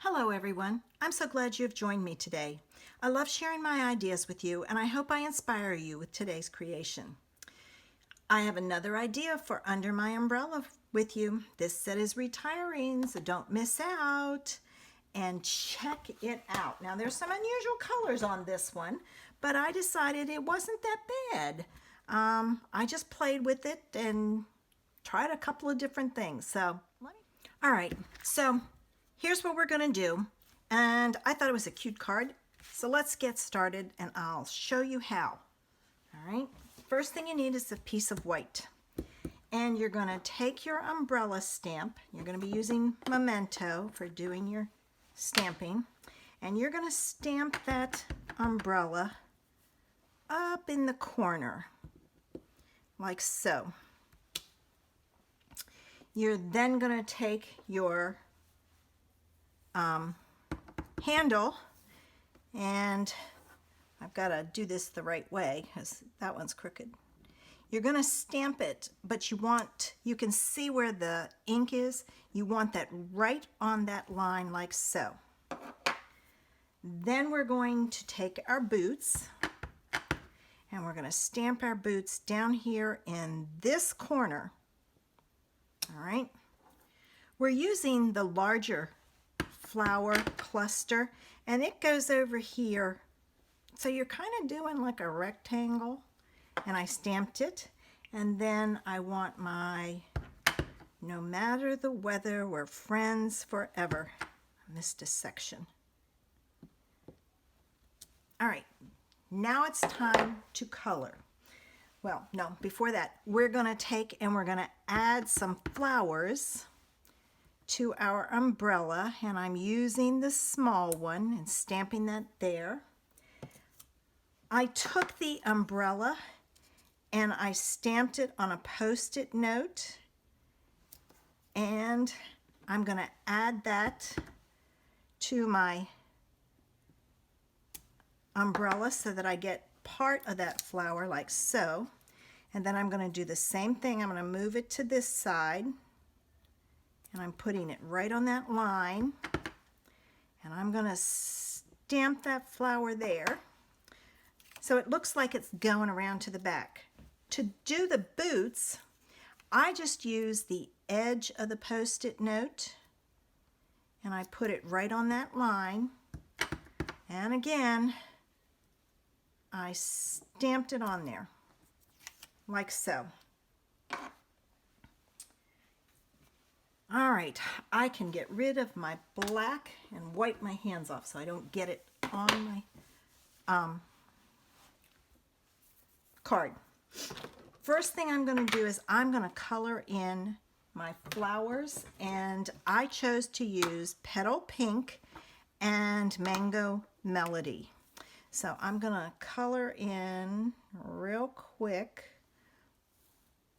Hello everyone. I'm so glad you have joined me today. I love sharing my ideas with you and I hope I inspire you with today's creation. I have another idea for under my umbrella with you. This set is retiring, so don't miss out and check it out. Now there's some unusual colors on this one, but I decided it wasn't that bad. I just played with it and tried a couple of different things. All right, so here's what we're gonna do. And I thought it was a cute card. So let's get started and I'll show you how. All right, first thing you need is a piece of white. And you're gonna take your umbrella stamp. You're gonna be using Memento for doing your stamping. And you're gonna stamp that umbrella up in the corner, like so. You're then gonna take your handle, and I've got to do this the right way because that one's crooked. You're going to stamp it, but you can see where the ink is. You want that right on that line, like so. Then we're going to take our boots and we're going to stamp our boots down here in this corner. All right. We're using the larger flower cluster and it goes over here, so you're kind of doing like a rectangle, and I stamped it. And then I want my no matter the weather, we're friends forever. I missed a section. All right, now it's time to color. Well, no, before that, we're gonna take and we're gonna add some flowers to our umbrella, and I'm using the small one and stamping that there. I took the umbrella and I stamped it on a Post-it note, and I'm going to add that to my umbrella so that I get part of that flower, like so. And then I'm going to do the same thing. I'm going to move it to this side, and I'm putting it right on that line, and I'm going to stamp that flower there so it looks like it's going around to the back. To do the boots, I just use the edge of the Post-it note and I put it right on that line, and again I stamped it on there like so. All right, I can get rid of my black and wipe my hands off so I don't get it on my card. First thing I'm going to do is I'm going to color in my flowers, and I chose to use Petal Pink and Mango Melody. So I'm going to color in real quick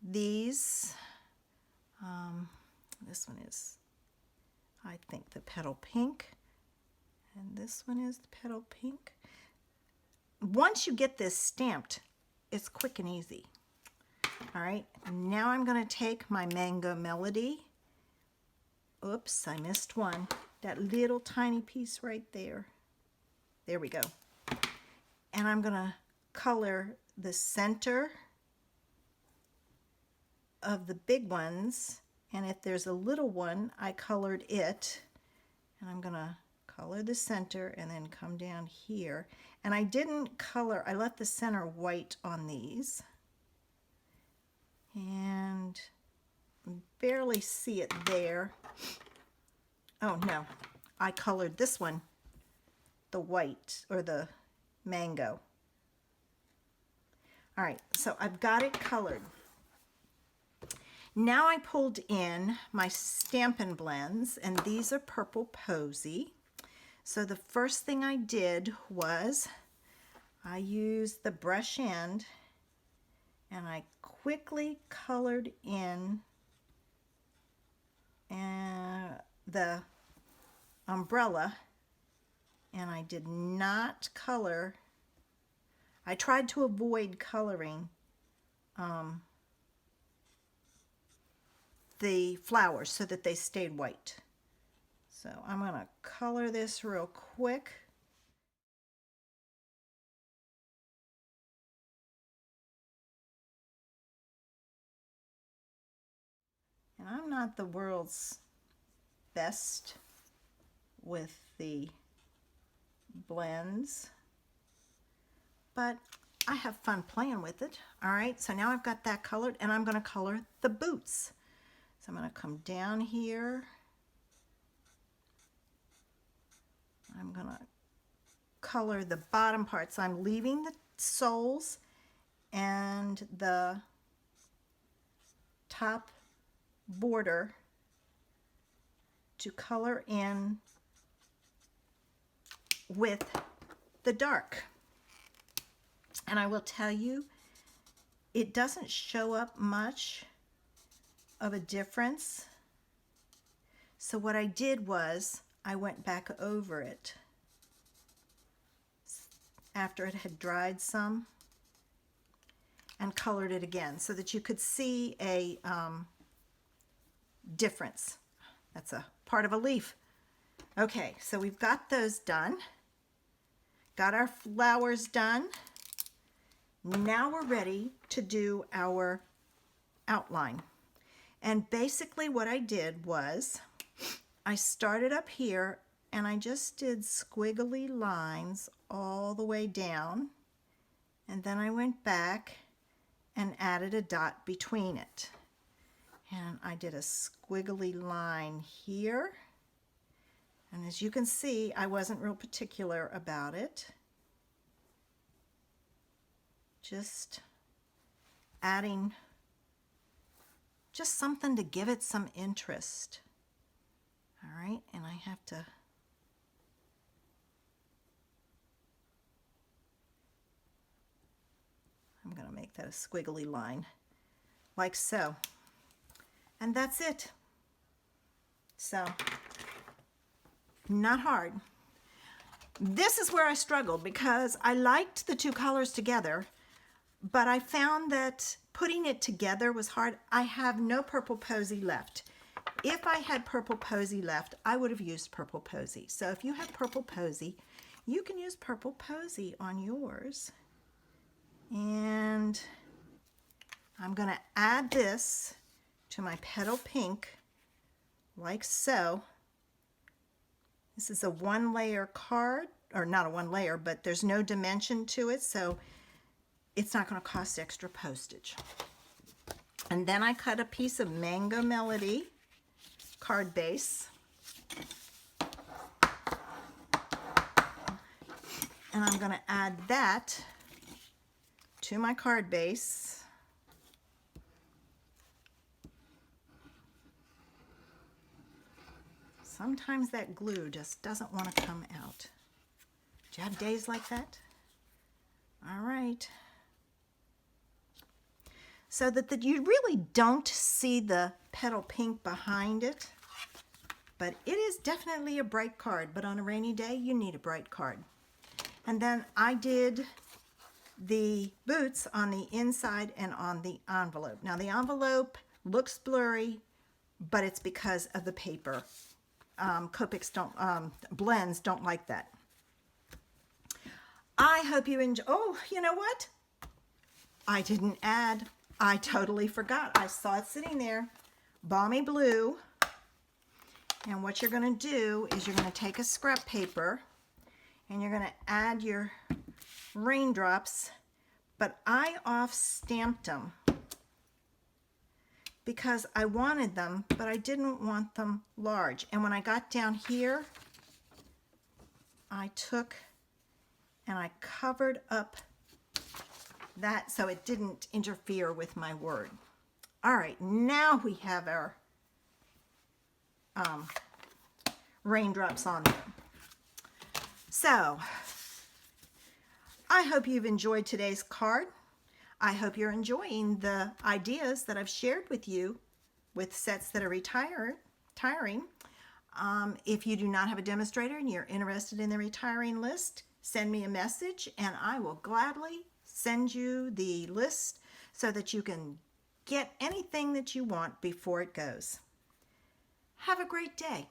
these. This one is, I think, the Petal Pink, and this one is the Petal Pink. Once you get this stamped, it's quick and easy. All right, now I'm going to take my Mango Melody. Oops, I missed one. That little tiny piece right there. There we go. And I'm going to color the center of the big ones. And if there's a little one, I colored it. And I'm going to color the center and then come down here. And I didn't color, I left the center white on these. And barely see it there. Oh no, I colored this one the white, or the mango. All right, so I've got it colored. Now I pulled in my Stampin' Blends, and these are Purple Posy. So the first thing I did was I used the brush end and I quickly colored in the umbrella, and I did not color. I tried to avoid coloring the flowers so that they stayed white. So I'm going to color this real quick. And I'm not the world's best with the blends, but I have fun playing with it. All right, so now I've got that colored, and I'm going to color the boots. So I'm going to come down here. I'm going to color the bottom part. So I'm leaving the soles and the top border to color in with the dark. And I will tell you, it doesn't show up much of a difference. So what I did was I went back over it after it had dried some and colored it again so that you could see a difference. That's a part of a leaf. Okay, so we've got those done. Got our flowers done. Now we're ready to do our outline. And basically what I did was I started up here and I just did squiggly lines all the way down, and then I went back and added a dot between it. And I did a squiggly line here. And as you can see, I wasn't real particular about it. Just adding just something to give it some interest. All right, and I have to I'm going to make that a squiggly line like so. And that's it. So, not hard. This is where I struggled because I liked the two colors together, but I found that putting it together was hard. I have no purple posy left. If I had purple posy left, I would have used purple posy. So if you have purple posy, you can use purple posy on yours. And I'm going to add this to my petal pink like so. This is a one layer card, or not a one layer, but there's no dimension to it, so it's not going to cost extra postage. And then I cut a piece of Mango Melody card base. And I'm going to add that to my card base. Sometimes that glue just doesn't want to come out. Do you have days like that? All right. So that you really don't see the petal pink behind it, but it is definitely a bright card, but on a rainy day, you need a bright card. And then I did the boots on the inside and on the envelope. Now the envelope looks blurry, but it's because of the paper. Copics don't, blends don't like that. I hope you enjoy. Oh, you know what? I didn't add. I totally forgot. I saw it sitting there. Balmy Blue. And what you're going to do is you're going to take a scrap paper and you're going to add your raindrops, but I off-stamped them because I wanted them, but I didn't want them large. And when I got down here, I took and I covered up that so it didn't interfere with my word. All right, now we have our raindrops on there. So, I hope you've enjoyed today's card. I hope you're enjoying the ideas that I've shared with you with sets that are retiring. If you do not have a demonstrator and you're interested in the retiring list, send me a message and I will gladly send you the list so that you can get anything that you want before it goes. Have a great day.